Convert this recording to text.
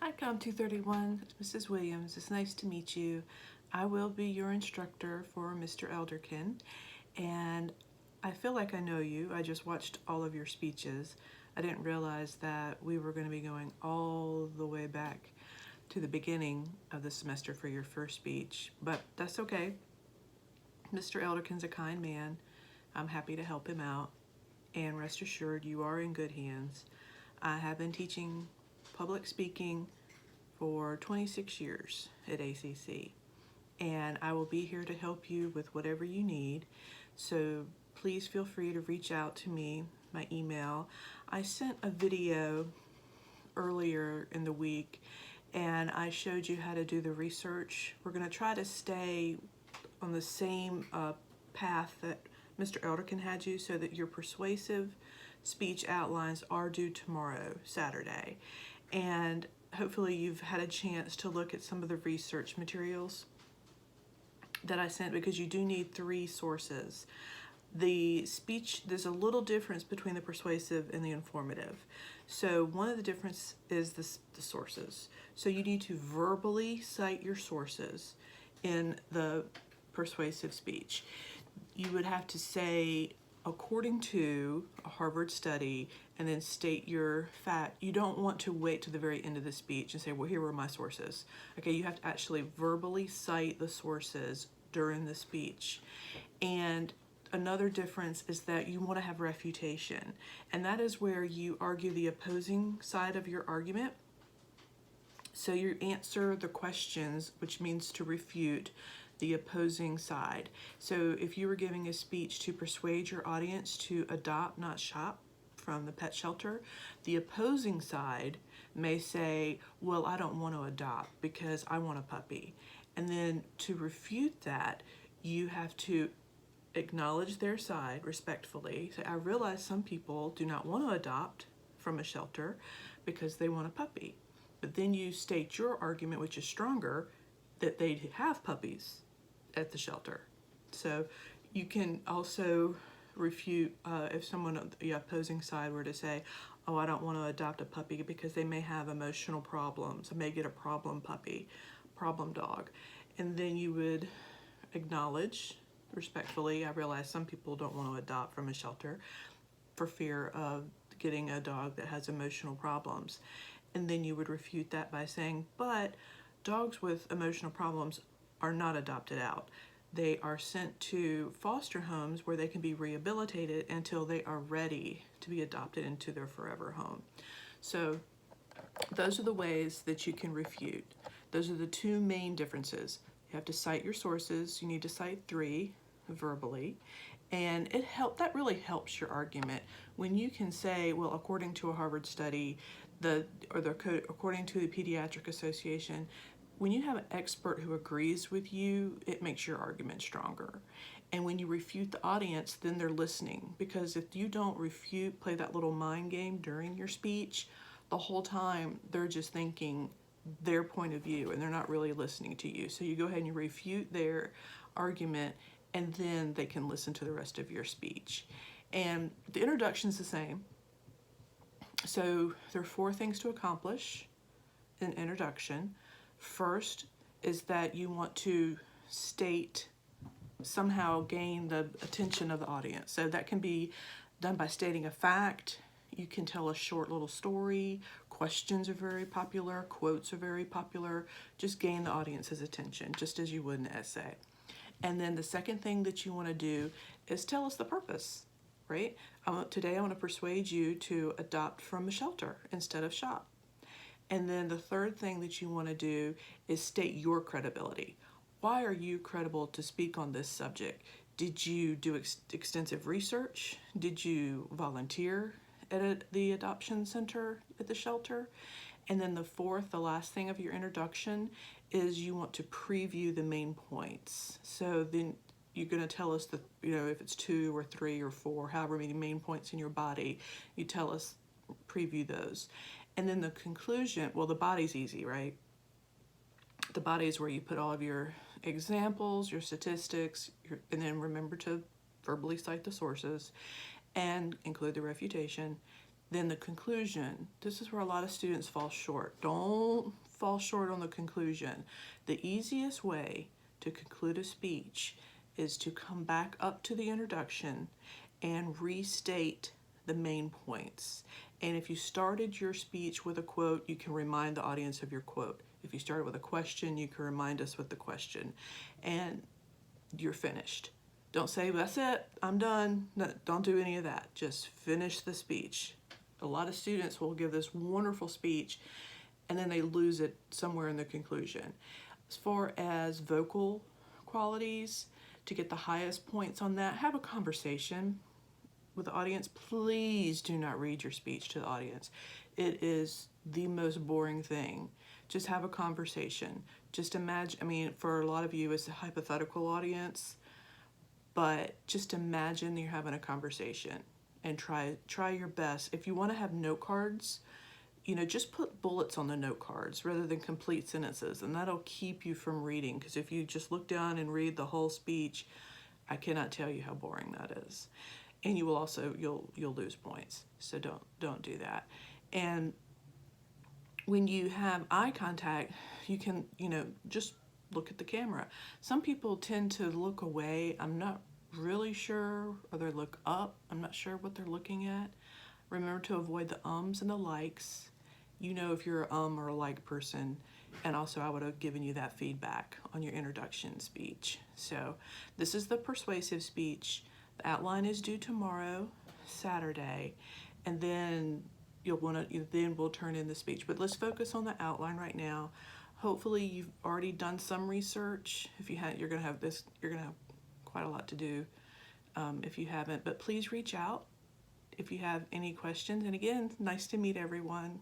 Hi, Com 231, Mrs. Williams. It's nice to meet you. I will be your instructor for Mr. Elderkin, and I feel like I know you. I just watched all of your speeches. I didn't realize that we were going to be going all the way back to the beginning of the semester for your first speech, but that's okay. Mr. Elderkin's a kind man. I'm happy to help him out, and rest assured you are in good hands. I have been teaching public speaking for 26 years at ACC, and I will be here to help you with whatever you need. So please feel free to reach out to me, my email. I sent a video earlier in the week and I showed you how to do the research. We're going to try to stay on the same path that Mr. Elderkin had you, so that your persuasive speech outlines are due tomorrow, Saturday. And hopefully you've had a chance to look at some of the research materials that I sent, because you do need 3 sources. The speech, there's a little difference between the persuasive and the informative. So one of the difference is the sources. So you need to verbally cite your sources in the persuasive speech. You would have to say, according to a Harvard study, and then state your fact. You don't want to wait to the very end of the speech and say, well, here were my sources. Okay, you have to actually verbally cite the sources during the speech. And another difference is that you want to have refutation, and that is where you argue the opposing side of your argument. So you answer the questions, which means to refute the opposing side. So if you were giving a speech to persuade your audience to adopt, not shop, from the pet shelter, the opposing side may say, well, I don't want to adopt because I want a puppy. And then to refute that, you have to acknowledge their side respectfully. Say, I realize some people do not want to adopt from a shelter because they want a puppy. But then you state your argument, which is stronger, that they have puppies at the shelter. So you can also refute if someone on the opposing side were to say, oh, I don't want to adopt a puppy because they may have emotional problems. I may get a problem puppy, problem dog. And then you would acknowledge respectfully, I realize some people don't want to adopt from a shelter for fear of getting a dog that has emotional problems. And then you would refute that by saying, but dogs with emotional problems are not adopted out. They are sent to foster homes where they can be rehabilitated until they are ready to be adopted into their forever home. So those are the ways that you can refute. Those are the 2 main differences. You have to cite your sources. You need to cite 3 verbally, and that really helps your argument when you can say, well, according to a Harvard study, according to the Pediatric Association. When you have an expert who agrees with you, it makes your argument stronger. And when you refute the audience, then they're listening, because if you don't play that little mind game during your speech, the whole time they're just thinking their point of view and they're not really listening to you. So you go ahead and you refute their argument, and then they can listen to the rest of your speech. And the introduction's the same. So there are 4 things to accomplish in introduction. First is that you want to somehow gain the attention of the audience. So that can be done by stating a fact. You can tell a short little story. Questions are very popular. Quotes are very popular. Just gain the audience's attention, just as you would an essay. And then the second thing that you want to do is tell us the purpose, right? Today I want to persuade you to adopt from a shelter instead of shop. And then the third thing that you want to do is state your credibility. Why are you credible to speak on this subject? Did you do extensive research? Did you volunteer at the adoption center at the shelter? And then the last thing of your introduction is you want to preview the main points. So then you're going to tell us if it's 2 or 3 or 4, however many main points in your body, you tell us, preview those. And then the conclusion, well, the body's easy, right? The body is where you put all of your examples, your statistics, and then remember to verbally cite the sources and include the refutation. Then the conclusion. This is where a lot of students fall short. Don't fall short on the conclusion. The easiest way to conclude a speech is to come back up to the introduction and restate the main points. And if you started your speech with a quote, you can remind the audience of your quote. If you started with a question, you can remind us with the question. And you're finished. Don't say, that's it, I'm done. No, don't do any of that. Just finish the speech. A lot of students will give this wonderful speech and then they lose it somewhere in the conclusion. As far as vocal qualities, to get the highest points on that, have a conversation with the audience. Please do not read your speech to the audience. It is the most boring thing. Just have a conversation. Just imagine, I mean, for a lot of you, it's a hypothetical audience, but just imagine you're having a conversation and try your best. If you want to have note cards, you know, just put bullets on the note cards rather than complete sentences, and that'll keep you from reading, because if you just look down and read the whole speech, I cannot tell you how boring that is. And you will also, you'll lose points. So don't do that. And when you have eye contact, you can, you know, just look at the camera. Some people tend to look away. I'm not really sure, or they look up. I'm not sure what they're looking at. Remember to avoid the ums and the likes. You know if you're a or a like person. And also I would have given you that feedback on your introduction speech. So this is the persuasive speech. The outline is due tomorrow, Saturday, and then we'll turn in the speech. But let's focus on the outline right now. Hopefully you've already done some research. If you haven't, you're gonna have quite a lot to do if you haven't. But please reach out if you have any questions. And again, nice to meet everyone.